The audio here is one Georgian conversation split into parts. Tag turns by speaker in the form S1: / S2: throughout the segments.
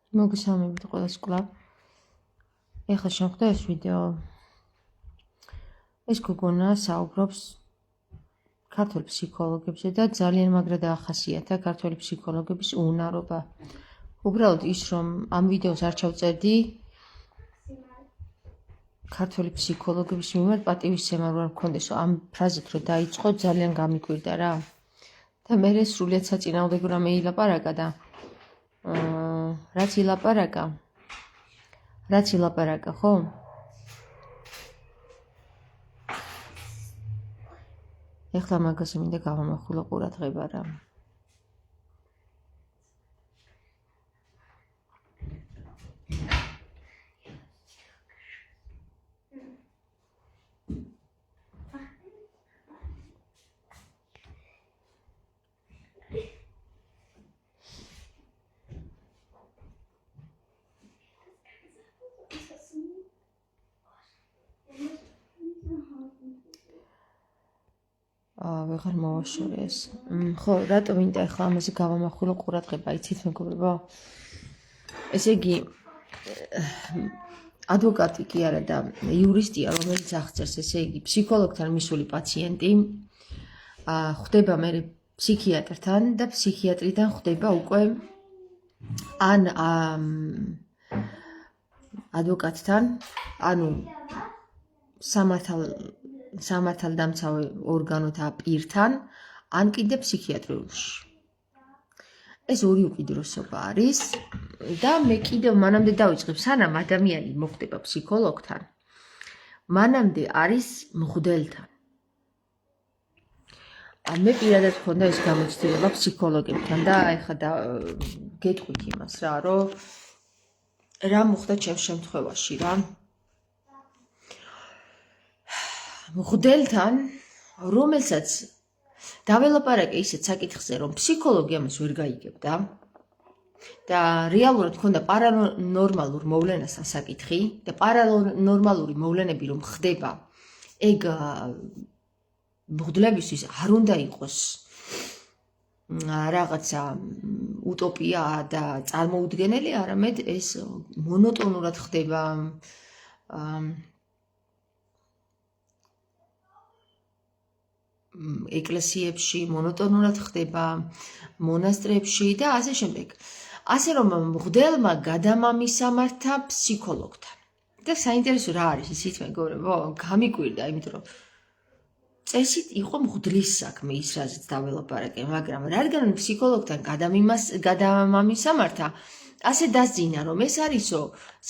S1: მოგესალმებით ყველას კვლავ. ეხლა შემხვდა ეს ვიდეო. ეს გოგონა საუბრობს ქართველ ფსიქოლოგებზე და ძალიან მაგრა დაახასიათა ქართველი ფსიქოლოგების უნარობა. უბრალოდ ის, რომ ამ ვიდეოს არ ჩავწერდი ქართველი ფსიქოლოგების მიმართ პატივისცემა არ მქონდეს, ამ ფრაზით რომ დაიწყო ძალიან გამიკვირდა რა. და მე სრულიად საწინააღმდეგო რამე ილაპარაკა და რაც ილაპარაკა, ხო? ეხლა მაგაზე მინდა გავამახვილო ყურადღება რა. ვეღარ მოვაშორე ეს. ხო, რატო მინდა ახლა ამაზე გავამახვილო ყურადღება, იცით მეგობრებო? ესე იგი, ადვოკატი კი არა და იურისტია, რომელიც აღწერს, ესე იგი, ფსიქოლოგთან მისული პაციენტი ხვდება მე ფსიქიატრთან და ფსიქიატრიდან ხვდება უკვე ან ადვოკატთან, ანუ სამართალდამცავ ორგანოთა პირთან, ან კიდე ფსიქიატრიაში. ეს ორი უკიდურესობა არის და მე კიდევ მანამდე დავიწყებ, სანამ ადამიანი მოხვდება ფსიქოლოგთან, მანამდე არის მღვდელთან. მე პირადად მქონდა ეს გამოცდილება ფსიქოლოგებთან და ეხლა გეტყვით იმას რა, რომ რა მოხდა ჩემს შემთხვევაში რა. მღვდელთან, რომელსაც დაველაპარაკე ისეთ საკითხზე, რომ ფსიქოლოგი ამას ვერ გაიგებდა და რეალურად მქონდა პარანორმალურ მოვლენასთან საკითხი და პარანორმალური მოვლენები რომ ხდება, ეგ მღვდლებისთვის არ უნდა იყოს რაღაცა უტოპია და წარმოუდგენელი, არამედ ეს მონოტონურად ხდება ეკლესიებში, მონოტონურად ხდება მონასტრებში და ასე შემდეგ. ასე რომ მღვდელმა გადამამისამართა ფსიქოლოგთან. და საინტერესო რა არის ისიც მეგობრებო, გამიკვირდა, იმიტომ რომ წესით იყო მღვდლის საქმე ის რაზეც დაველაპარაკე, მაგრამ რადგან ფსიქოლოგთან გადამამისამართა, ასე დასძინა, რომ ეს არისო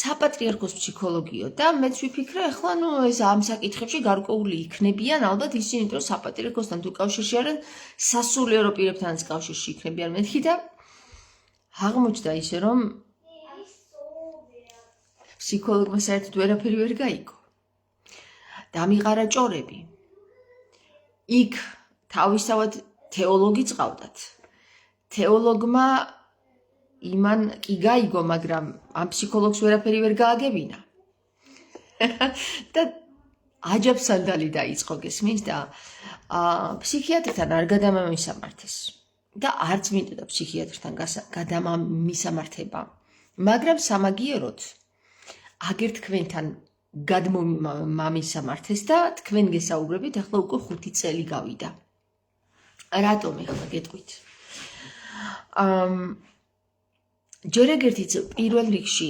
S1: საპატრიარქოს ფსიქოლოგიო და მეც ვიფიქრე, ახლა ეს ამ საკითხებში გარკვეული იქნებიან, ალბათ ისინი, რომ საპატრიარქოსთან თუ კავშირში არიან, სასულიერო პირებთანაც კავშირში იქნებიან მეთქი და აღმოჩნდა ისე, რომ ფსიქოლოგმა საერთოდ ვერაფერი ვერ გაიგო. დამიყარა ჭორები. იქ თავისთავად თეოლოგი წავდათ. თეოლოგმა იმან კი გაიგო, მაგრამ ამ ფსიქოლოგს ვერაფერი ვერ გააგებინა. და აჯაბსანდალი დაიწყო, გესმის და ფსიქიატრთან არ გადამამისამართეს. და არც მინდოდა ფსიქიატრთან გადამამისამართება. მაგრამ სამაგიეროდ აგერ თქვენთან გადმომამისამართეს და თქვენ გესაუბრებით, ახლა უკვე 5 წელი გავიდა. რატომ ახლა გეტყვით? ჯერ ეგერთიც პირველ რიგში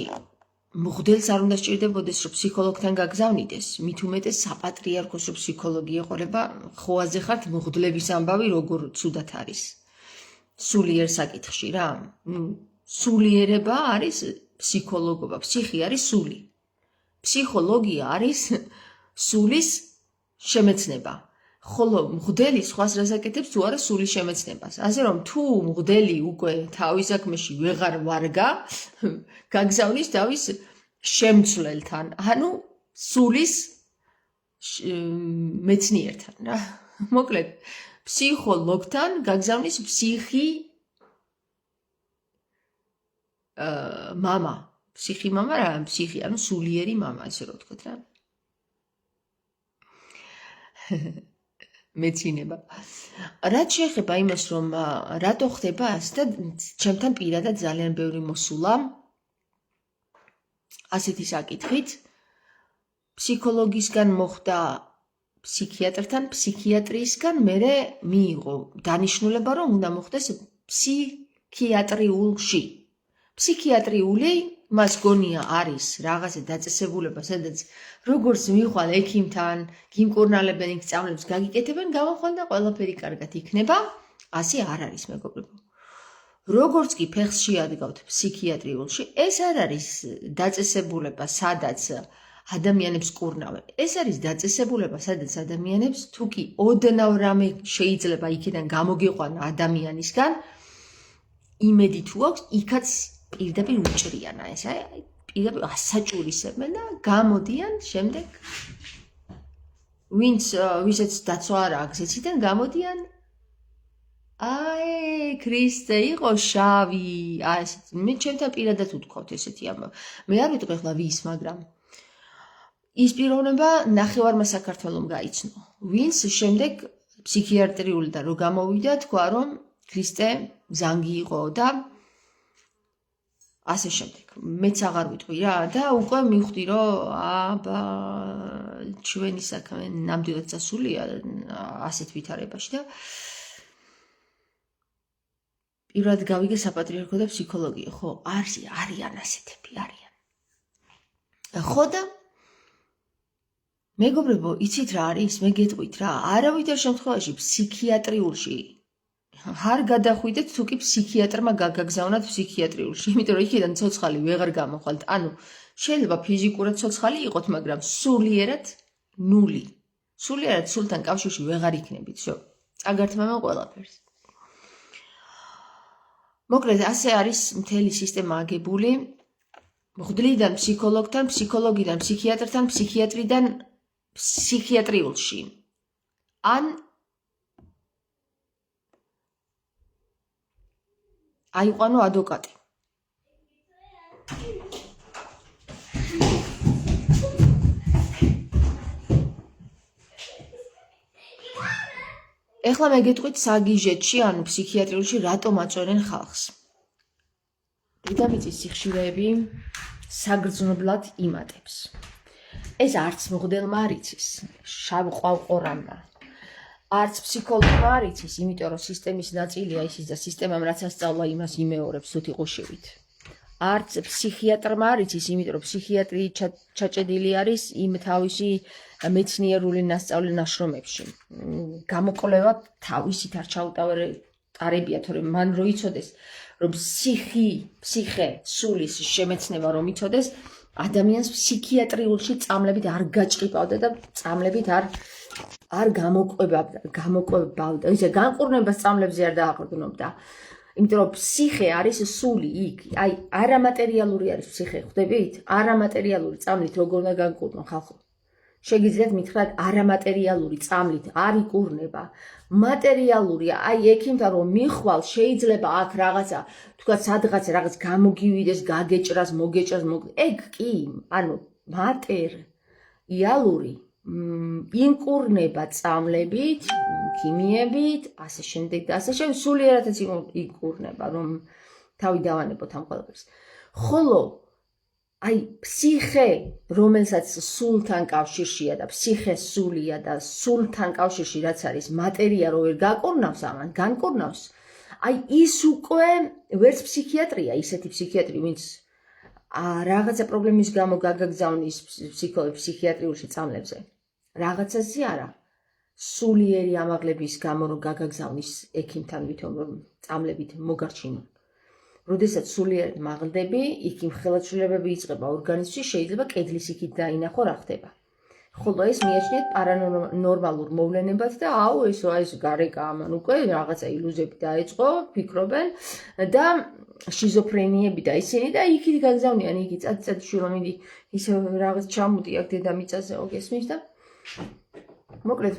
S1: მღვდელს არ უნდა სჭირდებოდეს, რომ ფსიქოლოგთან გაგზავნიდეს, მით უმეტეს საპატრიარქოსო ფსიქოლოგი ეყოლება, ხოაზე ხართ მღვდლების ამბავი როგორ ცუდად არის. სულიერ საკითხში რა. სულიერება არის ფსიქოლოგობა, ფსიხი არის სული. ფსიქოლოგია არის სულის შემეცნება. ხოლო მღვდელი სხვას რას აკეთებს თუ არა სულის შემეცნებას. ასე რომ თუ მღვდელი უკვე თავის საქმეში ვეღარ ვარგა, გაგზავნის თავის შემცვლელთან, ანუ სულის მეცნიერთან რა. მოკლედ, ფსიქოლოგთან გაგზავნის ფსიხი მამა. ფსიხი მამა რა, ფსიხი, ანუ სულიერი მამა, ესე რომ ვთქვათ რა. მეცინება. რაც შეეხება იმას, რომ რატო ხდება ასე და ჩემთან პირადად ძალიან ბევრი მოსულა ასეთი საკითხით ფსიქოლოგისგან მოხვდა ფსიქიატრთან, ფსიქიატრიისგან მერე მიიღო დანიშნულება, რომ უნდა მოხდეს ფსიქიატრიულში. ფსიქიატრიული მას გონია არის რაღაცა დაწესებულება, სადაც როგორც მიხვალ ექიმთან, გიმკურნალებენ იქ სწავლებს გაგიკეთებენ, გამახვალ და ყველაფერი კარგად იქნება, ასე არ არის მეგობრებო. როგორც კი ფეხს შეადგავთ ფსიქიატრიულში, ეს არ არის დაწესებულება, სადაც ადამიანებს კურნავენ. ეს არის დაწესებულება, სადაც ადამიანებს თუ კი ოდნავ რამე შეიძლება იქიდან გამოგიყვანა ადამიანისგან, იმედი თუ აქვს, იქაც პირდაპირ უჭრიან ეს, პირდაპირ ასაჭურისებენ და გამოდიან შემდეგ ვისაც დაცვა არ აქვს ეციდან გამოდიან ქრისტე იყო შავი, მე ჩემთან პირადად უთქვათ ესეთი ამბავი. მე არ ვიტყვი ახლა ვის, მაგრამ ის პიროვნება ნახევარმა საქართველომ გაიცნო. ვინც შემდეგ ფსიქიატრიულიდან რო გამოვიდა, თქვა რომ ქრისტე ზანგი იყო და ასე შემდეგ. მეც აღარ ვიტყვი რა და უკვე მივხვდი რომ აბა ჩვენი საქმე ნამდვილად წასულია ასეთ ვითარებაში და პირველად გავიგე საპატრიარქო და ფსიქოლოგია, ხო, არიან ასეთები, არიან. ხო და მეგობრებო, იცით რა არის? მე გეტყვით რა, არავითარ შემთხვევაში ფსიქიატრიულში არ გადახვიდეთ, თუ კი ფსიქიატრმა გაგაგზავნათ ფსიქიატრიულში, იმიტომ რომ იქიდან ცოცხალი ვეღარ გამოხვალთ. ანუ შეიძლება ფიზიკურად ცოცხალი იყოთ, მაგრამ სულიერად ნული. სულიერად სულთან კავშირში ვეღარ იქნებით, შო. წაგართმევენ ყველაფერს. მოკლედ, ასე არის მთელი სისტემა აგებული. მღვდლიდან ფსიქოლოგთან, ფსიქოლოგიდან ფსიქიატრთან, ფსიქიატრიდან ფსიქიატრიულში. ან აიყვანო ადვოკატი. ეხლა მე გეტყვით საგიჟეთში, ანუ ფსიქიატრიულში რატომ აწვენენ ხალხს. დედამიწის სიხშირეები საგრძნობლად იმატებს. ეს არც მღვდელმა არ იცის, შავ ყვავყორანმა. არც ფსიქოლოგმა არ იცის, იმიტომ რომ სისტემის ნაწილია ისიც და სისტემამ რაც ასწავლა იმას იმეორებს სუთი ყუშივით. არც ფსიქიატრმა არ იცის, იმიტომ რომ ფსიქიატრი ჩაჭედილი არის იმ თავისი მეცნიერული ნასწავლი ნაშრომებში. გამოკვლევა თავისით არ ჩაუტარებია, თორემ მან რო იცოდეს, რომ ფსიხე, სულის შემეცნება რომ იცოდეს, ადამიანს ფსიქიატრიულში წამლებით არ გაჭყიპავდა და წამლებით არ გამოკვებავდა. ისე განკურნებას წამლებზე არ დააყრდნობდა. იმიტომ რომ ფსიხე არის სული იქ, აი არამატერიალური არის ფსიხე, ხვდებით? არამატერიალური წამლით როგორ უნდა განკურნო ხალხო? შეგიძლიათ მითხრათ არამატერიალური წამლით არ იკურნება. მატერიალურია, აი ექიმთან რომ მიხვალ, შეიძლება აქ რაღაცა, თქვათ სადღაც რაღაც გამოგივიდეს, გაგეჭრას, მოგეჭრას, ეგ კი, ანუ მატერიალური ინკურნება წამლებით, ქიმიებით, ასე შემდეგ და ასე შემდეგ, სულიერადაც ინკურნება, რომ თავი დავანებოთ ამ ყველაფერს. ხოლო აი ფსიხე, რომელსაც სულთან კავშირშია და ფსიხე სულია და სულთან კავშირში რაც არის მატერია რო ვერ გაკურნავს ამან, განკურნავს, აი ის უკვე ვერც ფსიქიატრია, ისეთი ფსიქიატრი, ვინც რაღაცა პრობლემის გამო გაგაგზავნის ფსიქიატრიულში წამლებზე. რაღაცაზე არა. სულიერი ამაღლების გამო რომ გაგაგზავნის ექიმთან ვითომ რომ წამლებით მოგარჩინონ. როდესაც სულიერად მაღლდები, იქ იმ ხელისუფლებები იწყება ორგანიზმში, შეიძლება კედლის იქით დაინახო რა ხდება. ხოლო ეს მიაჩნიათ პარანორმალურ მოვლენებად და ეს გარეკა ამან უკვე რაღაცა ილუზიები დაეწყო, ფიქრობენ და შიზოფრენიები და ისინი და იქით გაგზავნიან, იქ წად შვილო მიდი ისე რაღაც ჩამოდი აქ დედამიწაზე გესმის და მოკლედ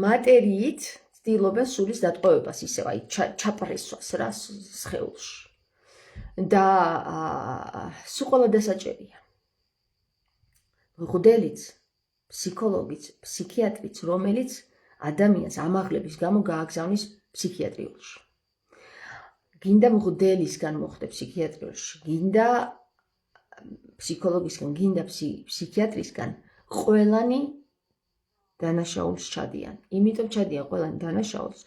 S1: მატერიით ცდილობენ სულის დატყვევებას ისევ აი ჩაპრესვას რა სხეულში და სულ ყველა დასაჭერია. მღვდელიც, ფსიქოლოგიც, ფსიქიატრიც, რომელიც ადამიანს ამაღლების გამო გააგზავნის ფსიქიატრიულში. გინდა მღვდელისგან მოხვდე ფსიქიატრიულში, გინდა ფსიქოლოგისგან, გინდა ფსიქიატრისგან, ყველანი დანაშაულს ჩადიან. იმიტომ ჩადიან ყველანი დანაშაულს,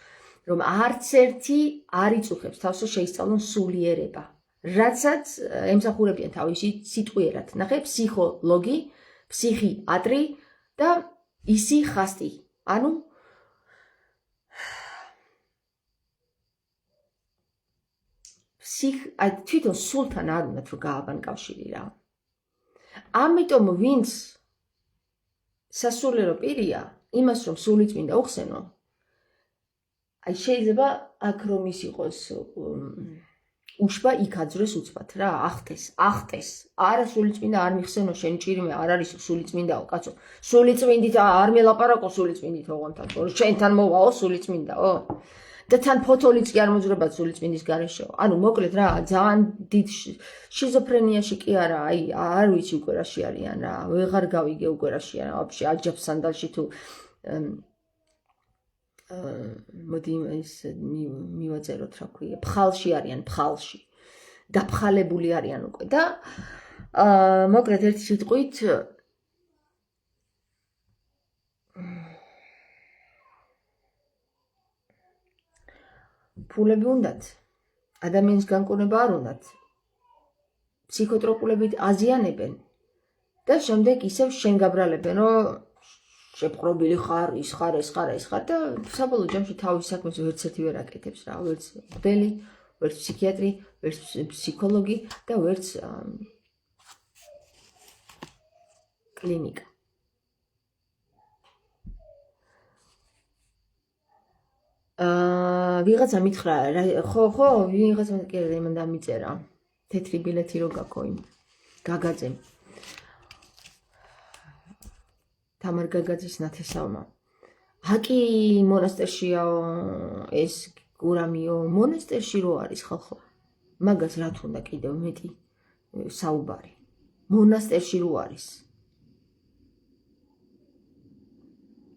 S1: რომ არც ერთი არ იწუხებს თავს, რომ შეისწავლონ სულიერება. რაცაც ემსახურებიან თავისი სიტყვიერად. ნახე, ფსიქოლოგი, ფსიქიატრი და ისი ხასტი. ანუ თვითონ სულთან არ უნდათ რომ გააბან კავშირი რა. ამიტომ ვინც სასულიერო პირია, იმას რომ სულიწმინდა უხსენო, აი შეიძლება აქ რომ ის იყოს უშბა იქ აძრეს უცბად რა, ახტეს. არა სულიწმინდა არ მიხსენო, შენ ჭირიმე არ არის სულიწმინდაო, კაცო. სულიწმინდით არ მელაპარაკო სულიწმინდით ოღონდ, შენთან მოვაო სულიწმინდაო. და თან ფოთოლიც კი არ მოძრებათ სულიწმინდის გარეშეო. ანუ მოკლედ რა, ძალიან დიდ შიზოფრენიაში კი არა, აი არ ვიცი უკვე რაში არიან რა. ვეღარ გავიგე უკვე რაში არა, ვაფშე აჯაბ სანდალში თუ მოდი ის მივაწეროთ რა ქვია, ფხალში არიან, ფხალში. დაფხალებული არიან უკვე და მოკლედ ერთი სიტყვით ფულები უნდათ, ადამიანის განკურნება არ უნდათ, ფსიქოტროპულებით აზიანებენ და შემდეგ ისევ შენ გაბრალებენ, რომ შეპყრობილი ხარ, ის ხარ, ეს ხარ და საბოლოო ჯამში თავის საქმეს ვერც ერთი ვერ აკეთებს რა, ვერც მღვდელი, ვერც ფსიქიატრი, ვერც ფსიქოლოგი და ვერც კლინიკა. ვიღაცა მითხრა, ხო, ვიღაცა კი მან დამიწერა. თეთრი ბილეთი რო გაქო იმ გაგაძემ. თამარ გაგაძის ნათესავმა. აკი მონასტერშიაო ეს გურამიო, მონასტერში რო არის ხალხო. მაგას რა თქმა კიდევ მეტი საუბარი. მონასტერში რო არის.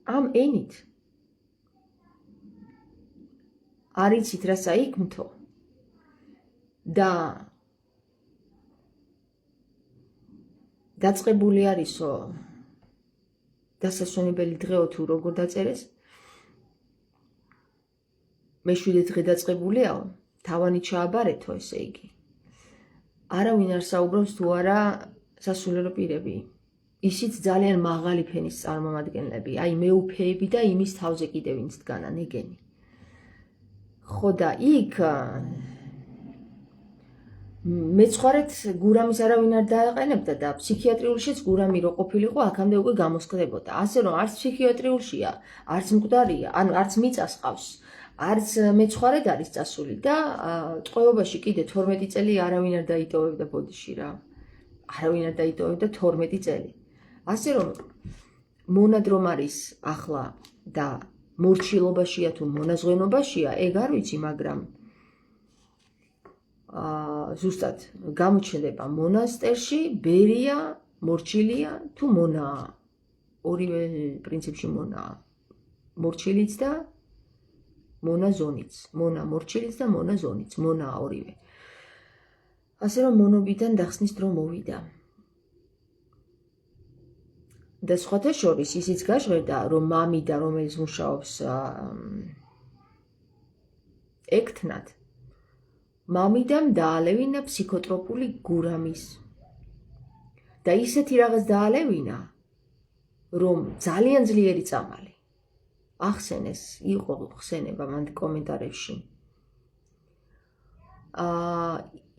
S1: ამ ენით არიცით რა საიქმთო და დაწყებული არისო დასასვენებელი დღეო თუ როგორ დაწერეს მე-7 დღე დაწყებულიაო თავანი ჩააბარეთო ესე იგი არავინ არ საუბრობს თუ არა სასულიერო პირები ისიც ძალიან მაღალი ფენის წარმომადგენლები აი მეუფეები და იმის თავზე კიდევ ვინც დგანან ეგენი ხო და იქ მეცხვარეთ გურამის არავინ არ დააყენებდა და ფსიქიატრიულშიც გურამი რო ყოფილიყო აქამდე უკვე გამოსკდებოდა ასე რომ არც ფსიქიატრიულშია არც მკვდარია ანუ არც მიწას ყავს არც მეცხვარედ არის წასული და ტყვეობაში კიდე 12 წელი არავინ არ დაიტოვებდა ბოდიში რა არავინ არ დაიტოვებდა 12 წელი ასე რომ მონადრომ არის ახლა და მორჩილობაშია თუ მონაზღვენობაშია ეგ არ ვიცი მაგრამ ზუსტად გამოჩნდება მონასტერში ბერია მორჩილია თუ მონაა ორივე პრინციპში მონაა მორჩილიც და მონაზონიც მონა მორჩილიც და მონაზონიც მონაა ორივე ასე რომ მონობიდან დახსნის დრო მოვიდა და სხვათა შორის ისიც გაჟღერდა რომ მამიდა რომელიც მუშაობს ექტნად მამიდამ დაალევინა ფსიქოტროპული გურამის და ისეთი რაღაც დაალევინა რომ ძალიან ძლიერი წამალი ახსენეს იყო ხსენება მან კომენტარებში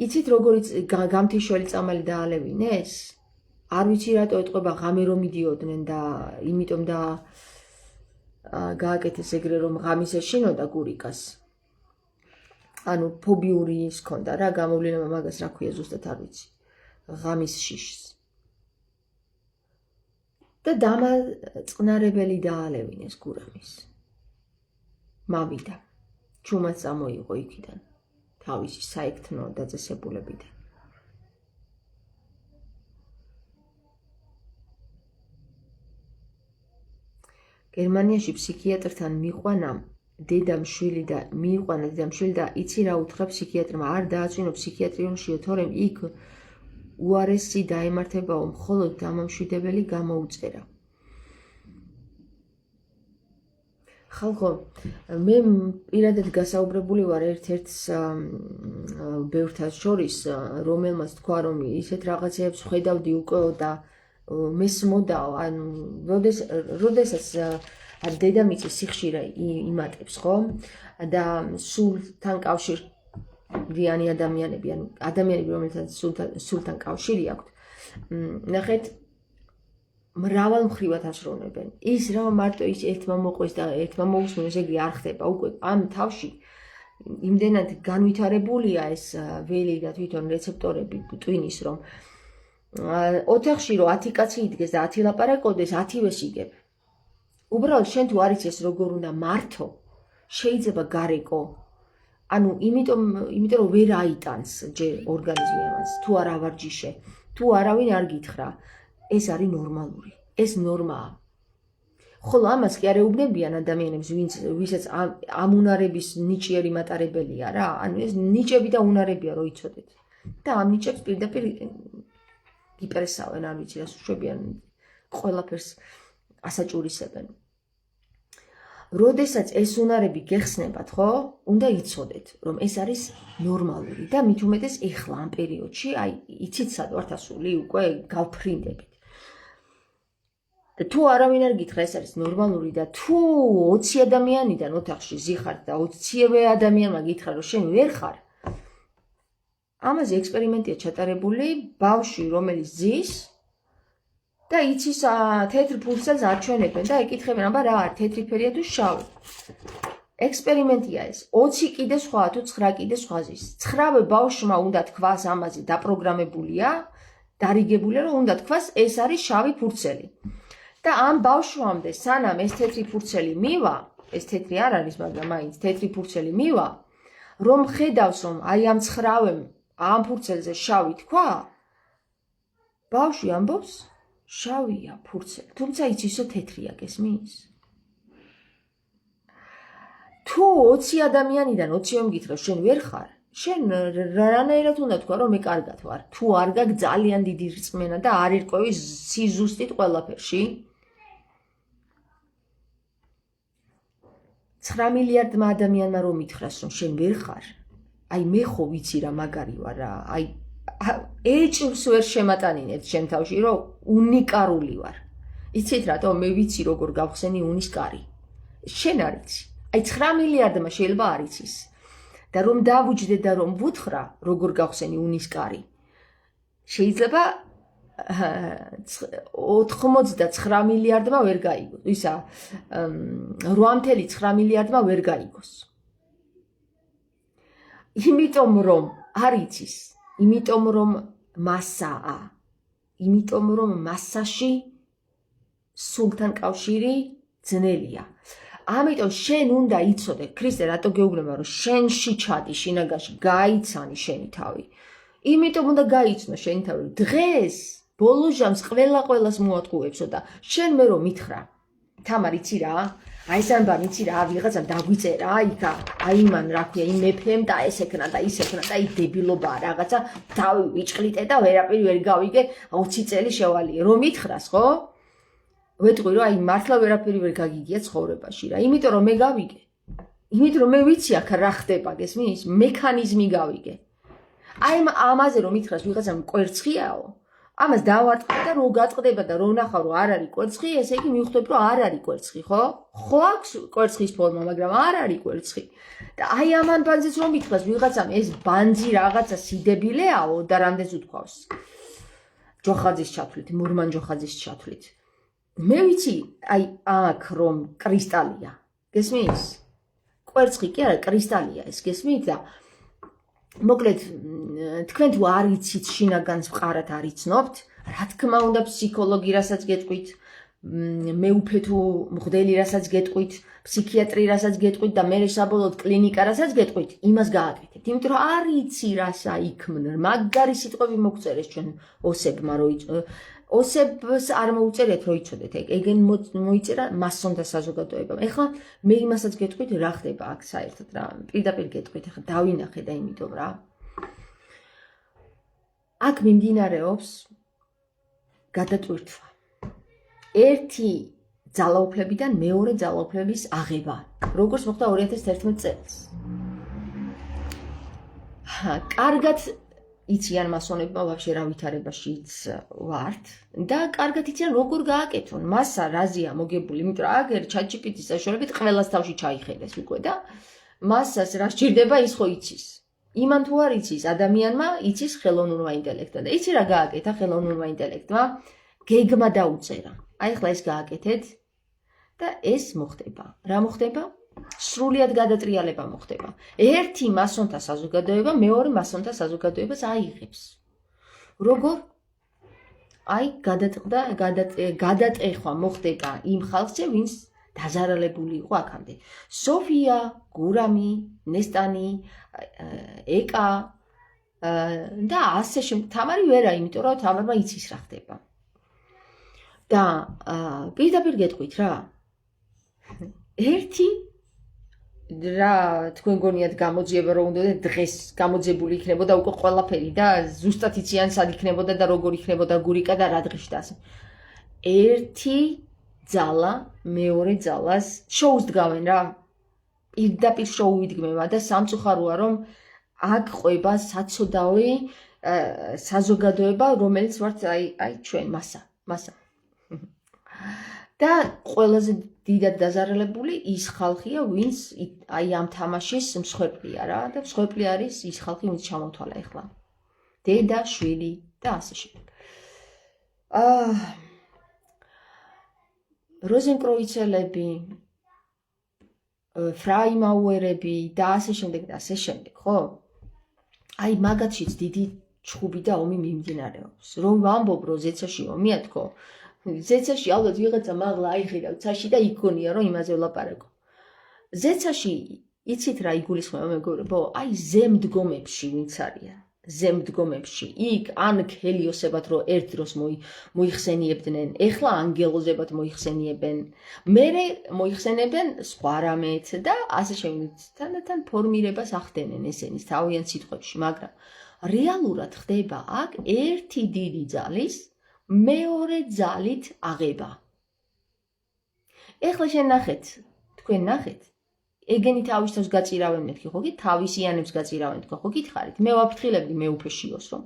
S1: იცით როგორიც გამთიშველი წამალი დაალევინეს არ ვიცი რატო ეტყობა ღამე რომ მიდიოდნენ და იმიტომ და გააკეთეს ეგრე რომ ღამის ეშინოდა გურიკას ანუ ფობიური ის ქონდა რა გამოვლენა მაგას რა ქვია ზუსტად არ ვიცი ღამის შიშს და დამაწყნარებელი დაალევინეს გურამის მამიდა ჩუმად წამოიღო იქიდან თავისი საექთნო დაწესებულებიდან გერმანიაში ფსიქიატრთან მიყვანა დედამშვილი და იცი რა უთხრა ფსიქიატრმა არ დააწვინო ფსიქიატრიულშიო თორემ იქ უარესი დაემართებაო მხოლოდ დამამშვიდებელი გამოუწერა. ხალხო, მე პირადად გასაუბრებული ვარ ერთ-ერთს ბევრთან შორის, რომელმაც თქვა, რომ ისეთ რაღაცებს ხედავდი უკეო და მესმოდაო, ანუ როდესაც დედამიწის სიხშირე იმატებს, ხო? და სულთან კავშირიანი ადამიანები, ანუ ადამიანები, რომელთაც სულთან კავშირი აქვთ, ნახეთ, მრავალ მხრივად ასრულებენ. ის რა მარტო ის ერთმა მოყვეს და ერთმა მოусმინოს, ეგრე არ ხდება. უკვე ამ თავში იმდენად განვითარებულია ეს ველი და თვითონ რეცეპტორები ტვინის, რომ ოთახში რო 10 კაცი იდგეს და 10 ლაპარაკოდეს, 10-ვეს იგებ. უბრალოდ შენ თუ არ იცის როგორ უნდა მართო, შეიძლება გარეკო. ანუ იმიტომ რომ ვერ აიტანს ჯერ ორგანიზმი ამას, თუ არ ავარჯიშე, თუ არავინ არ გითხრა. ეს არის ნორმალური, ეს ნორმაა. ხოლო ამას კი არ ეუბნებიან ადამიანებს, ვისაც ამ უნარების ნიჭიერი მატარებელია რა, ანუ ეს ნიჭები და უნარებია რო იცოდეთ. და ამ ნიჭებს პირდაპირ იპრესავენ, არ ვიცი რას უშვებიან, ყველაფერს ასაჭურისებენ. როდესაც ეს უნარები გეხსნებათ, ხო, უნდა იცოდეთ, რომ ეს არის ნორმალური და მით უმეტეს ეხლა ამ პერიოდში, აი, იცით სად ვართ ასული, უკვე გავფრინდებით. თუ არავინ არ გითხრა, ეს არის ნორმალური და თუ 20 ადამიანიდან ოთახში ზიხართ და 20-ე ადამიანმა გითხრა, რომ შენ ვერ ხარ, ამაზე ექსპერიმენტია ჩატარებული, ბავშვი, რომელიც ზის და იცის თეთრ ფურცელს აჩვენებენ და ეკითხებენ, აბა რა არის, თეთრი ფერია თუ შავი. ექსპერიმენტია ეს. 20 კიდე სხვა თუ 9 კიდე სხვა ზის. 9-ვე ბავშვმა უნდა თქვას ამაზე დაპროგრამებულია, დარიგებულია, რომ უნდა თქვას ეს არის შავი ფურცელი. და ამ ბავშვამდე, სანამ ეს თეთრი ფურცელი მივა, ეს თეთრი არ არის, მაგრამ მაინც თეთრი ფურცელი მივა, რომ ხედავს, რომ აი ამ 9-ვემ ამ ფურცელზე შავი თქვა, ბავშვი ამბობს, შავია ფურცელი, თუმცა იცის, რომ თეთრია, გესმის? თუ 20 ადამიანიდან 20-ემ გითხრას, შენ ვერ ხარ, შენ რანაირად უნდა თქვა, რომ მე კარგად ვარ, თუ არ გაქვს ძალიან დიდი რწმენა და არ ერკვევი სიზუსტით ყველაფერში. 9 მილიარდმა ადამიანმა რომ მითხრას, რომ შენ ვერ ხარ, აი მე ხო ვიცი რა მაგარი ვარ რა, აი ეჭვს ვერ შემატანინებ შენ თავში, რომ უნიკარული ვარ. იცით რატო? მე ვიცი როგორ გავხსენი უნის კარი. შენ არ იცი. აი 9 მილიარდმა შეიძლება არ იცის. და რომ დავუჯდე და რომ ვუთხრა, როგორ გავხსენი უნის კარი. შეიძლება 99 მილიარდმა ვერ გაიგოს. ისა 8.9 მილიარდმა ვერ გაიგოს. იმიტომ რომ არ იცის, იმიტომ რომ მასაა, იმიტომ რომ მასაში სულთან კავშირი ძნელია. ამიტომ შენ უნდა იცოდე, ქრისტე რატო გეუბნება, რომ შენში ჩადი შინაგანში, გაიცანი შენი თავი. იმიტომ უნდა გაიცნო შენი თავი. დღეს ბოლო ჟამს ყველას მოატყუებსო და შენ მე რომ მითხრა, თამარ იცი რა? აი ეს ამბა მიცი რა, ვიღაცამ დაგვიწერა, იქა, აი მან რა ქვია, იმ მეფემ და ეს ეკნა და ის ეკნა და ის დებილობაა რაღაცა, თავი ვიჭყლიტე და ვერაფერი ვერ გავიგე, 20 წელი შევალიე. რომ მითხრას, ხო? ვეტყვი რომ აი მართლა ვერაფერი ვერ გაგიგია ცხოვრებაში რა. იმიტომ რომ მე გავიგე. იმიტომ რომ მე ვიცი აქ რა ხდება, გესმის? მექანიზმი გავიგე. აი ამაზე რომ მითხრას ვიღაცამ კვერცხიაო, ამას დავარტყე და რო გაწყდება და რო ვნახავ რომ არ არის კვერცხი, ესე იგი მივხვდები რომ არ არის კვერცხი, ხო? ხო აქვს კვერცხის ფორმა, მაგრამ არ არის კვერცხი. და აი ამან ბანძის რომ მითხრას ვიღაცამ ეს ბანძი რაღაცა სიდებილეაო და რამდენს უთქვავს. ჯოხაძის ჩათვლით, მურმან ჯოხაძის ჩათვლით. მე ვიცი, აი აქ რომ კრისტალია. გესმის? კვერცხი კი არა, კრისტალია ეს, გესმით? და მოკლედ, თქვენ თუ არ იცით შინაგანს ვყარად არ იცნობთ, რა თქმა უნდა ფსიქოლოგი რასაც გეტყვით, მეუფე თუ მღვდელი რასაც გეტყვით, ფსიქიატრი რასაც გეტყვით და მე საბოლოოდ კლინიკა რასაც გეტყვით, იმას გააკეთეთ. იმიტომ რომ არ იცი რასა იქმნა, მაგარი სიტყვები მოგწერეს ჩვენ ოსებმა, რომ ოსებს არ მოუწერიათ რომ იცოდეთ, ეგენ მოიწერა მასონთა საზოგადოებამ. ეხლა მე იმასაც გეტყვით რა ხდება აქ საერთოდ რა, პირდაპირ გეტყვით, ეხლა დავინახე და იმიტომ რა. აქ მიმდინარეობს გადატვირთვა. ერთი ძალაუფლებიდან მეორე ძალაუფლების აღება, როგორც მოხდა 2011 წელს. კარგად იციან მასონებმა ვაფშე რა ვითარებაშიც ვართ და კარგად იციან როგორ გააკეთონ მასა რაზეა მოგებული, იმიტომ რომ აგერ ChatGPT-ის საშუალებით ყველას თავში ჩაიხედეს უკვე და მასას რა სჭირდება ის ხო იცის. იმან თუ არ იცის ადამიანმა იცის ხელოვნურმა ინტელექტმა და იცი რა გააკეთა ხელოვნურმა ინტელექტმა? გეგმა დაუწერა. აი ახლა ეს გააკეთეთ და ეს მოხდება. რა მოხდება? სრულიად გადატრიალება მოხდება. ერთი მასონთა საზოგადოება მეორე მასონთა საზოგადოებას აიღებს. როგორ? აი გადატეხვა მოხდება იმ ხალხზე, ვინც დაზარალებული იყო აქამდე. სოფია, გურამი, ნესტანი, ეკა და ასე შემდეგ. თამარი ვერა, იმიტომ რომ თამარმა იცის რა ხდება. და პირდაპირ გეტყვით რა. ერთი რა თქვენ გონიათ გამოძიება რომ უნდა დღეს გამოძებული იქნებოდა უკვე ყველაფერი და ზუსტად იციან სად იქნებოდა და როგორ იქნებოდა გურიკა და რა დღეში და ასე. ერთი ძალა მეორე ძალას შოუს დგავენ რა. პირდაპირ შოუ იდგმება და სამწუხაროა რომ აქ ყვება საცოდავი საზოგადოება, რომელიც ვართ აი ჩვენ მასა. და ყველაზე დიდად დაზარალებული ის ხალხია, ვინც აი ამ თამაშის მსხვერპლია რა და მსხვერპლი არის ის ხალხი, ვინც ჩამოთვალა ახლა. დედა, შვილი და ასე შემდეგ. როზენკროიცელები, ფრაიმაუერები და ასე შემდეგ და ასე შემდეგ, ხო? აი მაგათშიც დიდი ჩხუბი და ომი მიმდინარეობს. რომ ვამბობ, რომ ზეცაში ომია თქო, ზეცაში ალბათ ვიღაცა მაღლა აიხიდა ცაში და იქონია რომ იმაზე ვლაპარაკო. ზეცაში იცით რა იგულისხმება მეგობრებო? აი ზემდგომებში ვინც არიან. ზემდგომებში იქ ან ქელიოსებად რომ ერთ დროს მოიხსენიებდნენ, ეხლა ანგელოზებად მოიხსენიებენ, მერე მოიხსენებენ სხვა რამეთ და ასე შემდეგ. თანდათან ფორმირებას ახდენენ ესენის თავიანთ სიტყვებში, მაგრამ რეალურად ხდება აქ ერთი დიდი ძალის მეორე ძალით აღება. ეხლა შენ ნახეთ, თქვენ ნახეთ, ეგენი თავის თავს გაწირავენ მეთქი, ხო კი? თავისიანებს გაწირავენ თქო, ხო გითხარით? მე ვაფრთხილებდი მე უფეშიოს რომ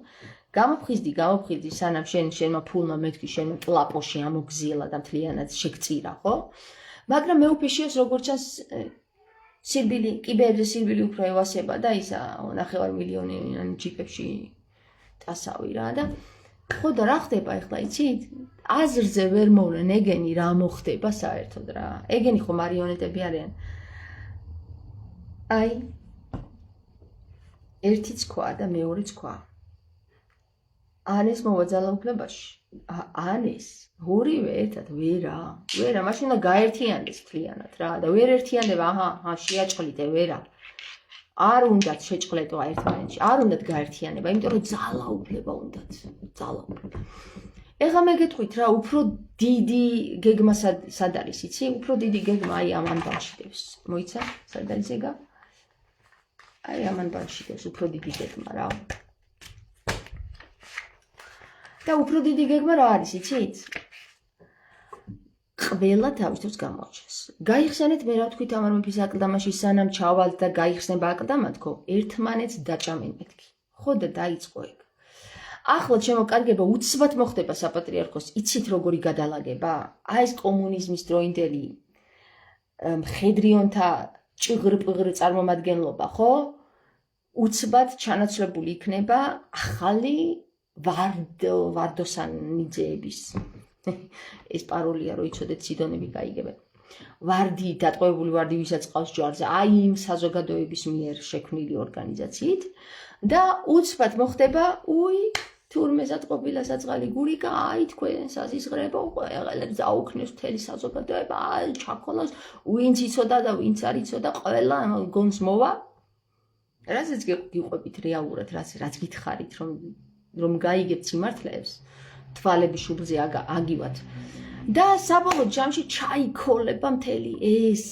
S1: გამოფხიზდი, სანამ შენმა ფულმა მეთქი, შენმა პლაპოში ამოგზილა და მთლიანად შეგწირა, ხო? მაგრამ მე უფეშიოს როგორც ჩანს სირბილი, კიბერზე სირბილი უფრო ევასება და ისა 9 მილიონი ჯიპებში ტასავი რა და ხო და რა ხდება ახლა იცით? აზრზე ვერ მოვლენ ეგენი რა მოხდება საერთოდ რა. ეგენი ხო მარიონეტები არიან. აი ერთიც ქვა და მეორეც ქვა. ანეს მოვა ძალაუფლებაში. ანეს ორივე ერთად ვერა, მაშინ უნდა გაერთიანდეს მთლიანად რა და ვერ ერთიანდება, შეაჭყლიდე ვერა. არ უნდათ შეჭყლეტო ერთმანეთში, არ უნდათ გაერთიანება, იმიტომ რომ ძალაუფლება უნდათ, ძალაუფლება. ეხლა მე გეტყვით რა, უფრო დიდი გეგმა სად არის, იცი? უფრო დიდი გეგმა აი ამ ანბანში დევს. მოიცა? სად არის ეგა? აი ამ ანბანში დევს უფრო დიდი გეგმა რა. და უფრო დიდი გეგმა რა არის, იცით? ყველა თავის თავს გამოაჩენს. გაიხსენეთ მე რა ვთქვით ამარ მეფის აკლდამაში, სანამ ჩავალთ და გაიხსნება აკლდამა თქო, ერთმანეთს დაჭამენ მეთქი. ხო და დაიწყო ეგ. ახლა ჩემო კარგებო, უცბად მოხდება საპატრიარქოს, იცით როგორი გადალაგება? აი ეს კომუნიზმის დროინდელი მხედრიონთა ჭიღრ-პიღრ წარმომადგენლობა, ხო? უცბად ჩანაცვლებული იქნება ახალი ვარდოსანიძეების. ეს პაროლია რომ იცოდეთ სიდონები გაიგებენ. ვარდი, დატყვევებული ვარდი, ვისაც ყავს ჯვარზე, აი იმ საზოგადოების მიერ შექმნილი ორგანიზაციით და უცბად მოხდება, თურმეზად ყოფილა საწყალი გურიკა, აი თქვენ საზიზღრებო, ყველებს დაუქნეს მთელი საზოგადოება, აი ჩაქოლოს, ვინც იცოდა და ვინც არ იცოდა, ყველა გონს მოვა. რასაც გიყვებით რეალურად, რაც გითხარით, რომ გაიგებთ სიმართლეებს, თვალები შუბლზე აგივათ. და საბოლოო ჯამში ჩაიქოლება მთელი ეს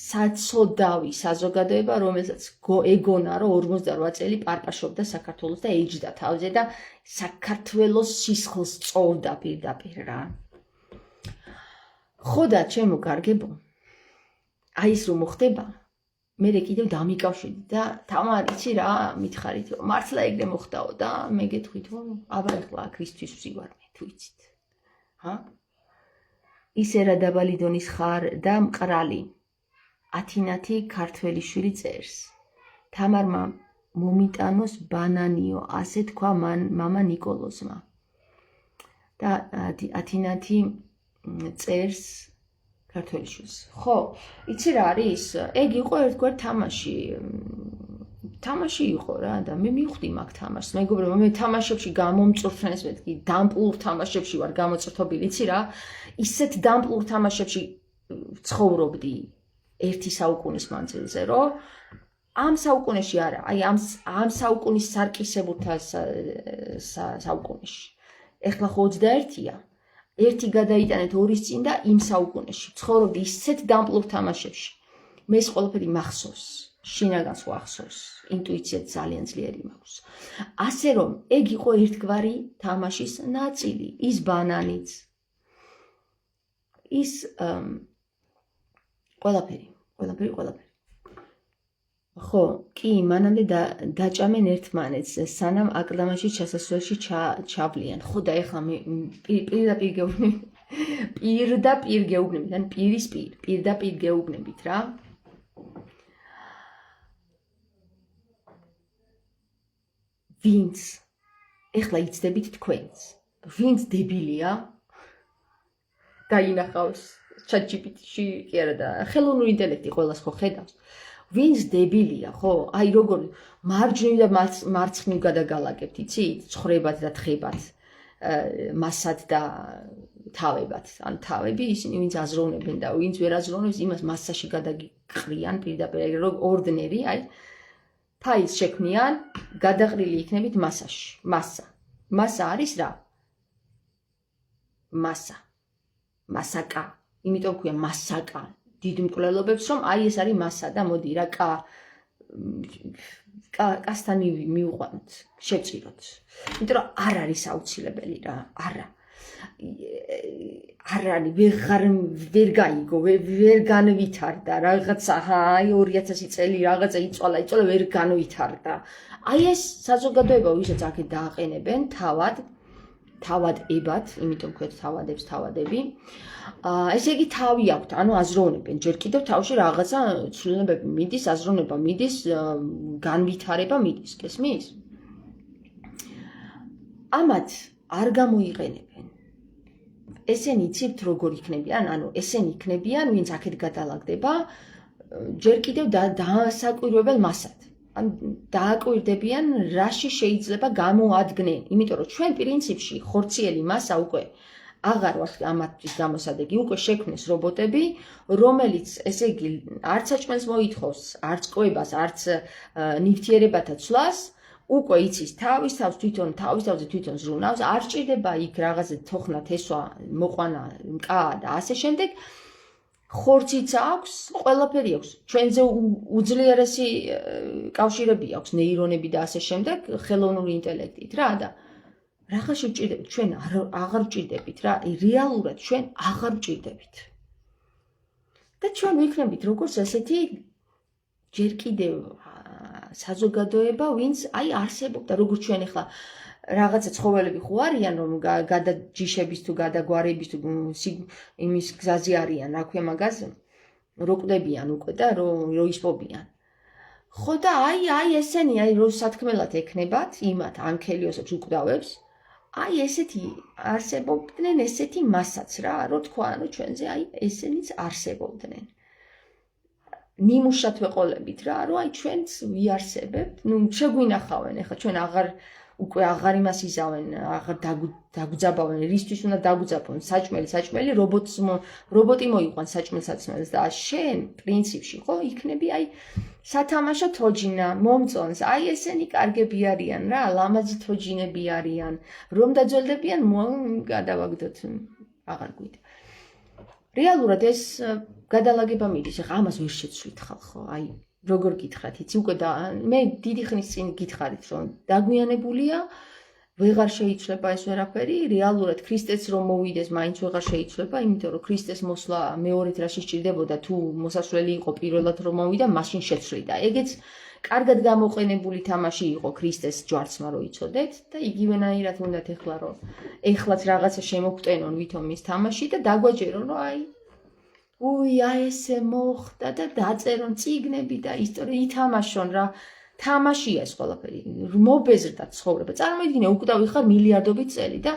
S1: საცოდავი საზოგადოება, რომელსაც ეგონა, რომ 48 წელი პარპაშობდა საქართველოს და ეჯდა თავზე და საქართველოს სისხლს წოვდა პირდაპირ რა. ხო და ჩემო კარგებო, აი ის რომ მოხდება, მე კიდევ დამიკავშირდი და თამარ იცი რა მითხარით, რომ მართლა ეგრე მოხდაო და მე გეტყვით, რომ აბა ეხლა აქ ისთვის ვსივარ მე თუ იცით. ჰა? ისე რა დაბალი დონის ხარ და მყრალი. ათინათი ქართველი შვილი წერს. თამარმა მომიტანოს ბანანიო, ასე თქვა მამა ნიკოლოზმა. და ათინათი წერს ქართველი შვილს. ხო, იცი რა არის? ეგ იყო ერთგვარ თამაში. თამაში იყო რა და მე მივხვდი მაგ თამაშს. მეგობრებო, მე თამაშებში გამომწვრთნეს, მეთქი, დამპლურ თამაშებში ვარ გამოწრთობილი, იცი რა? ისეთ დამპლურ თამაშებში ცხოვრობდი. ერთი საუკუნის მანძილზე, რომ ამ საუკუნეში არა, აი ამ საუკუნის სარკისებურთა საუკუნეში. ეხლა ხო 21-ია. ერთი გადაიტანეთ ორის წინ და იმ საუკუნეში. ცხოვრობდი ისეთ დამპლურ თამაშებში. მე ეს ყველაფერი მახსოვს. შინაგანს ვახსოვს. ინტუიცია ძალიან ძლიერი მაქვს. ასე რომ, ეგ იყო ერთგვარი თამაშის ნაწილი. ის ბანანიც. ის ყველაფერი. ხო, კი, მანამდე დაჭამენ ერთმანეთს, სანამ აკლდამაში ჩასასვლელში ჩავლიან. ხო და ეხლა მე პირდაპირ გეუბნებით, ან პირდაპირ გეუბნებით რა. ვინც ეხლა იცდებით თქვენც, ვინც დებილია დაინახავს ChatGPT-ში, კი არა და ხელოვნური ინტელექტი ყველას ხო ხედავს. ვინც დებილია, ხო? აი როგორ მარჯვნივ და მარცხნივ გადაგალაგებთ, იცით? ცხრებად და თხებად, მასად და თავებად. ან თავები ისინი ვინც აზროვნებენ და ვინც ვერ აზროვნებს, იმას მასაში გადაგიყრიან პირდაპირ, რომ ორდნერი, აი ფაილს შექმნიან, გადაყრილი იქნებით მასაში. მასა არის რა? მასაკა. იმიტომ ქვია მასაკა. დიდ მკვლელობებს, რომ აი ეს არის მასა და მოდი რა კასთან მივუყვანოთ, შევწიროთ. იმიტომ რომ არ არის აუცილებელი რა, არა. არ არის, ვერ გაიგო, ვერ განვითარდა, რაღაცა, აი 2000 წელი რაღაცა იწვალა, ვერ განვითარდა. აი ეს საზოგადოება, ვისაც აქეთ დააყენებენ თავადებად, იმიტომ ქვეთ თავადებს თავადები. ესე იგი თავი აქვთ, ანუ აზროვნებენ, ჯერ კიდევ თავში რაღაცა ცვლილებები მიდის, აზროვნება მიდის, განვითარება მიდის, გესმის? ამათ არ გამოიყენებენ. ესენი იცით როგორ იქნებიან, ანუ ესენი იქნებიან, ვინც აქეთ გადალაგდება, ჯერ კიდევ დაასაკვირვებელ მასად. ან დააკვირდებიან, რაში შეიძლება გამოადგნენ, იმიტომ რომ ჩვენ პრინციპში ხორციელი მასა უკვე აღარ ვართ ამათთვის გამოსადეგი, უკვე შექმნეს რობოტები, რომელიც ესე იგი არც საჭმელს მოითხოვს, არც კვებას, არც ნივთიერებათა ცვლას, უკვე იცის თავის თავზე თვითონ ზრუნავს, არ ჭირდება იქ რაღაცა თოხნა, თესვა, მოყვანა, მკა და ასე შემდეგ. ხორციც აქვს, ყველაფერი აქვს. ჩვენზე უძლიერესი კავშირები აქვს, ნეირონები და ასე შემდეგ, ხელოვნური ინტელექტით რა და რაღაცა ვჭირდებით, ჩვენ აღარ ვჭირდებით რა, რეალურად ჩვენ აღარ ვჭირდებით. და ჩვენ ვიქნებით როგორც ესეთი ჯერ კიდევ საზოგადოება, ვინც აი არსებობდა, როგორც ჩვენ ახლა რაღაცა ცხოველები ხო არიან, რომ გადაჯიშების თუ გადაგვარების თუ იმის გზაზე არიან, რა ქვია მაგას, რო კვდებიან უკვე და რო ისპობიან. ხო და აი ესენი, აი რო სათქმელად ექნებათ იმათ ანქელიოსებს უკვდავებს, აი ესეთი არსებობდნენ, ესეთი მასაც რა, რო თქვა, ანუ ჩვენზე აი ესენიც არსებობდნენ. ნიმუშად ვეყოლებით რა, რომ აი ჩვენც ვიარსებებთ, შეგვინახავენ, ეხლა ჩვენ უკვე აღარ იმას იზავენ, აღარ დაგვძაბავენ, რისთვის უნდა დაგვძაბონ, საჭმელი, რობოტი მოიყვან საჭმელ-საცმელს და შენ პრინციპში ხო იქნები აი სათამაშო თოჯინა, მომწონს, აი ესენი კარგები არიან რა, ლამაზი თოჯინები არიან, რომ დაძველდებიან, გადავაგდოთ, აღარ გვიდა. რეალურად ეს გადალაგება მიდის, ეხლა ამას ვერ შეცვლით ხალხო, აი როგორ გითხრათ, იცი უკვე და მე დიდი ხნის წინ გითხარით, რომ დაგვიანებულია, ვეღარ შეიცვლება ეს ვერაფერი, რეალურად ქრისტეც რომ მოვიდეს, მაინც ვეღარ შეიცვლება, იმიტომ რომ ქრისტეს მოსვლა მეორედ რაში სჭირდებოდა, თუ მოსასვლელი იყო პირველად რომ მოვიდა, მაშინ შეცვლიდა. ეგეც კარგად გამოყენებული თამაში იყო ქრისტეს ჯვარცმა რო იცოდეთ და იგივენაირად უნდათ ეხლა რომ ეხლაც რაღაცა შემოგტენონ ვითომ ის თამაში და დაგვაჯერონ რომ აი აი ესე მოხდა და დაწერონ წიგნები და ისტორია ითამაშონ რა თამაშია ეს ყველაფერი მობეზრდა ცხოვრება წარმოიდგინე უკვდავი ხარ მილიარდობით წელი და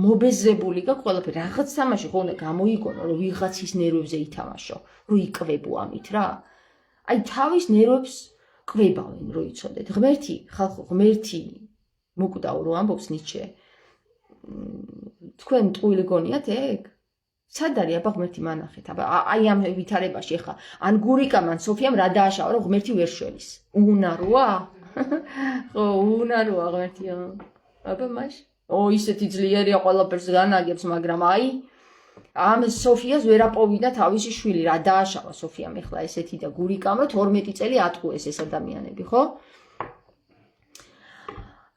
S1: მობეზრებული გაქვს ყველაფერი რაღაც თამაში ხო უნდა გამოიგონო რომ ვიღაცის ნერვებზე ითამაშო რომ იკვებო ამით რა აი თავის ნერვებს კვებავენ რო იცოდეთ ღმერთი ხალხო ღმერთი მოკვდავ რო ამბობს ნიჩე თქვენ ტყუილი გონიათ ეგ სად არის აბა ღმერთი მანახეთ აბა აი ამ ვითარებაში ხა ან გურიკამ ან სოფიამ რა დააშავა რომ ღმერთი ვერ შველის უნაროა ხო უნაროა ღმერთია აბა მაშ ისეთი ძლიერია ყველაფერს განაგებს მაგრამ აი ამ სოფიას ვერ აპოვიდა თავისი შვილი რა დააშავა სოფიამ ეხლა ესეთი და გურიკამ რომ 12 წელი ატყუეს ეს ადამიანები ხო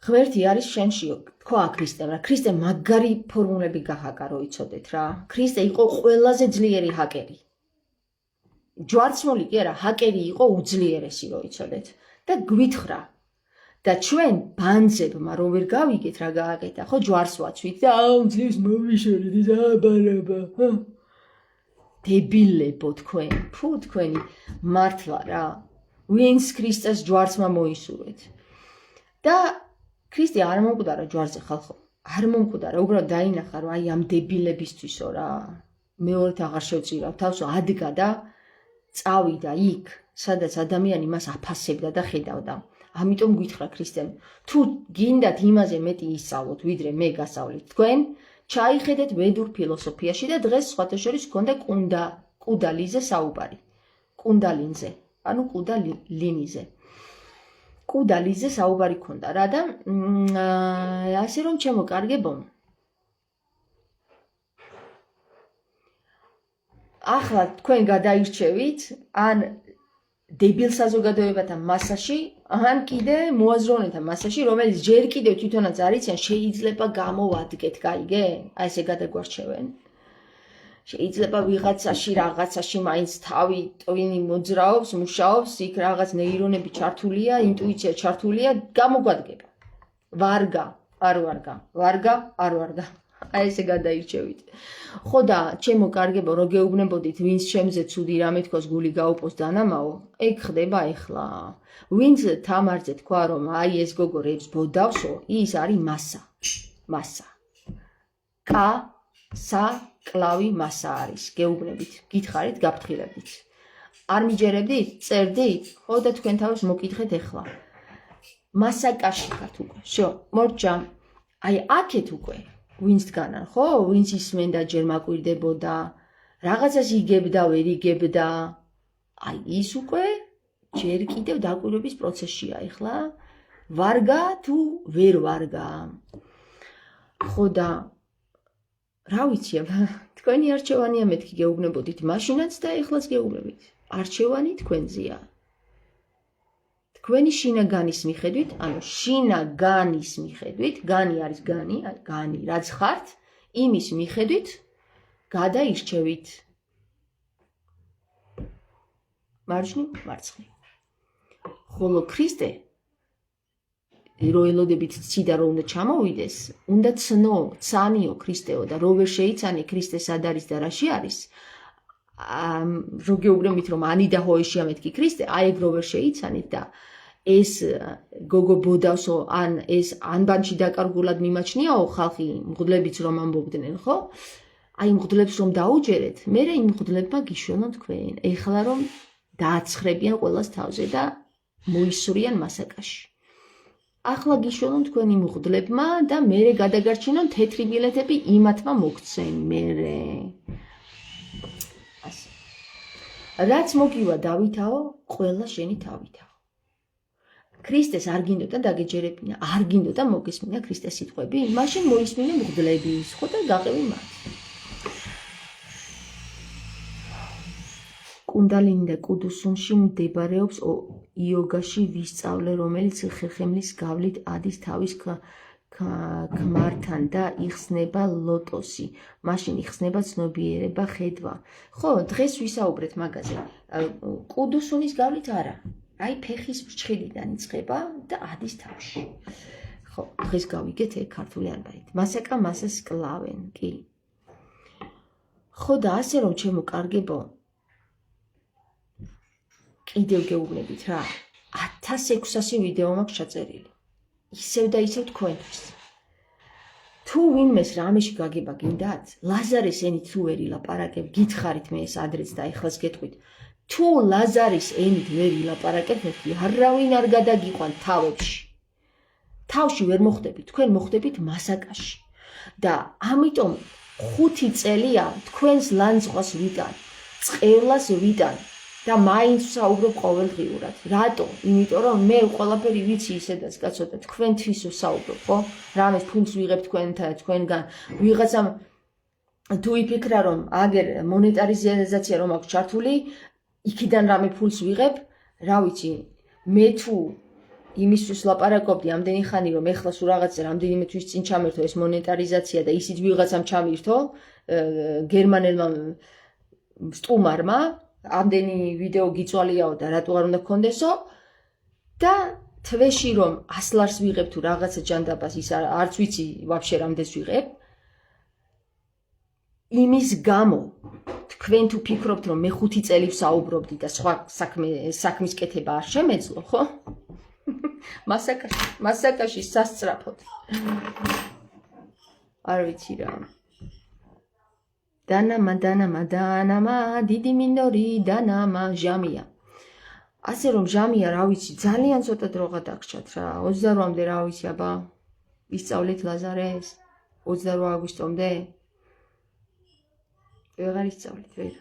S1: ღმერთი არის შენში თქვა ქრისტემ რა ქრისტე მაგარი ფორმულები გახაკა რო იცოდეთ რა ქრისტე იყო ყველაზე ძლიერი ჰაკერი ჯვარცმული კი არა ჰაკერი იყო უძლიერესი რო იცოდეთ და გვითხრა და ჩვენ ბანძებმა რომ ვერ გავიგეთ რა გააკეთა ხო ჯვარს ვაცვით და ძლივს მოვიშორეთ და აბარაბა დებილებო თქვენ ფუ თქვენი მართლა რა ვინც ქრისტეს ჯვარცმა მოისურვეთ და ქრისტე არ მომკვდარა ჯვარზე ხალხო არ მომკვდარა უბრალოდ დაინახა რომ აი ამ დებილებისთვისო რა მეორედ აღარ შევწირავ თავსო ადგა და წავიდა იქ სადაც ადამიანი მას აფასებდა და ხედავდა ამიტომ გითხრა ქრისტემ თუ გინდათ იმაზე მეტი ისწავლოთ ვიდრე მე გასავლით თქვენ ჩაიხედეთ ვედურ ფილოსოფიაში და დღეს სხვათა შორის გქონდა კუდალიზე საუბარი კუნდალინზე ანუ კუდალინიზე კუდალიზე საუბარი ქონდა რა და ასე რომ ჩემო კარგებო ახლა თქვენ გადაირჩევით ან დებილ საზოგადოებათა მასაში ან კიდე მოაზროვნეთა მასაში რომელიც ჯერ კიდევ თვითონაც არიციან შეიძლება გამოვადგეთ გაიგე აი ესე გადაგვარჩევენ შეიძლება ვიღაცაში რაღაცაში მაინც თავი ტვინი მოძრაობს მუშაობს იქ რაღაც ნეირონები ჩართულია ინტუიცია ჩართულია გამოგვადგება ვარგა არ ვარგა აი ესე გადაირჩევით ხო და ჩემო კარგებო რო გეუბნებოდით ვინც ჩემზე ცუდი რამე თქოს გული გაუპოს დანამაო ეგ ხდება ეხლა ვინც თამარზე თქვა რომ აი ეს გოგო რებს ბოდავსო ის არის მასა კლავი მასა არის გეუბნებით გითხარით გაფრთხილებდით არ მიჯერებდით წერდით ხო და თქვენ თავს მოკითხეთ ეხლა მასაკაში ხართ უკვე შო მორჭა აი აქეთ უკვე ვინც დგანან ხო ვინც ისმენდა ჯერ მაკვირდებოდა რაღაცას იგებდა ვერ იგებდა აი ის უკვე ჯერ კიდევ დაკვირვების პროცესშია ეხლა ვარგა თუ ვერ ვარგა ხო და რა ვიცი აბა თქვენი არჩევანია მეთქი გეუბნებოდით მაშინაც და ეხლაც გეუბნებით არჩევანი თქვენზეა თქვენი შინაგანის მიხედვით ანუ შინაგანის მიხედვით განი არის განი რაც ხართ იმის მიხედვით გადაირჩევით მარჯვნივ მარცხნივ ხოლო ქრისტე რო ელოდებით ციდა რომ უნდა ჩამოვიდეს უნდა ცანიო ქრისტეო და რო ვერ შეიცანე ქრისტე სად არის და რაში არის რო გეუბნებით რომ ანი და ჰოეშია მეთქი ქრისტე აი ეგ რო ვერ შეიცანით და ეს გოგო ბოდავსო ან ეს ანბანში დაკარგულად მიმაჩნიაო ხალხი მღვდლებიც რომ ამბობდნენ ხო აი მღვდლებს რომ დაუჯერეთ მე იმ მღვდლებმა გიშველონ თქვენ ეხლა რომ დააცხრებიან ყველას თავზე და მოისურიან მასაკაში ახლა გიშველონ თქვენი მღვდლებმა და მერე გადაგარჩინონ თეთრი ბილეთები იმათმა მოგცენ მერე ასე რაც მოგივა დავითაო ყველა შენი თავითაო ქრისტეს არ გინდოდა დაგეჯერებინა არ გინდოდა მოგესმინა ქრისტეს სიტყვები მაშინ მოისმინე მღვდლების ხო და გაყევი მათ კუნდალინი და კუდუსუნში მდებარეობს იოგაში ვისწავლე, რომელიც ხერხემლის გავლით ადის თავის ქმართან და იხსნება ლოტოსი. მაშინ იხსნება ცნობიერება, ხედვა. ხო, დღეს ვისაუბრეთ მაგაზე. კუდუსუნის გავლით არა. აი ფეხის ფრჩხილიდან იწყება და ადის თავში. ხო, დღეს გავიგეთ ეგ ქართული ანბანით. მასაკა მასას კლავენ, კი. ხო და ასე რომ ჩემო კარგებო, კიდევ გეუბნებით რა, 1600 ვიდეო მაქვს ჩაწერილი. ისევ და ისევ თქვენთვის. თუ ვინმეს რამეში გაგება გინდათ, ლაზარის ენით თუ ვერ ილაპარაკებ, გითხარით მე ეს ადრეც და ეხლაც გეტყვით. თუ ლაზარის ენით ვერ ილაპარაკებ, არავინ არ გადაგიყვან თავებში. თავში ვერ მოხვდებით, თქვენ მოხვდებით მასაკაში. და ამიტომ 5 წელია თქვენს ლანძღვას ვიტან, წყევლას ვიტან და მაინც ვსაუბრობ ყოველდღიურად. რატო? იმიტომ რომ მე ყველაფერი ვიცი ისედაც კაცო და თქვენთვის ვსაუბრობ, ხო? რამეს ფულს ვიღებ თქვენგან, ვიღაცამ თუ იფიქრა რომ აგერ მონეტარიზაცია რომ აქვს ჩართული, იქიდან რამე ფულს ვიღებ, რა ვიცი, მე თუ იმისთვის ლაპარაკობდი ამდენი ხანი რომ ეხლა სულ რაღაცა რამდენიმე თვის წინ ჩამერთო ეს მონეტარიზაცია და ისიც ვიღაცამ ჩამირთო გერმანელმა სტუმარმა ამდენი ვიდეო გიწვალიაო და რატო არ უნდა გქონდესო და თვეში რომ 100 ლარს ვიღებ თუ რაღაცა ჯანდაბას ის არც ვიცი ვაფშე რამდენს ვიღებ იმის გამო თქვენ თუ ფიქრობთ რომ მე 5 წელი ვსაუბრობდი და სხვა საქმის კეთება არ შემეძლო ხო მასაკაში სასწრაფოდ არ ვიცი რა დანამა დიდი მინორი დანამა ჟამია ასე რომ ჟამია რა ვიცი ძალიან ცოტა დროღა დაგჭათ რა 28-მდე რა ვიცი აბა ისწავლით ლაზარეს 28 აგვისტომდე ვეღარ ისწავლით ვერ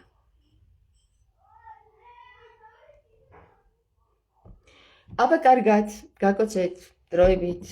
S1: აბა კარგად გაკოცეთ დროებით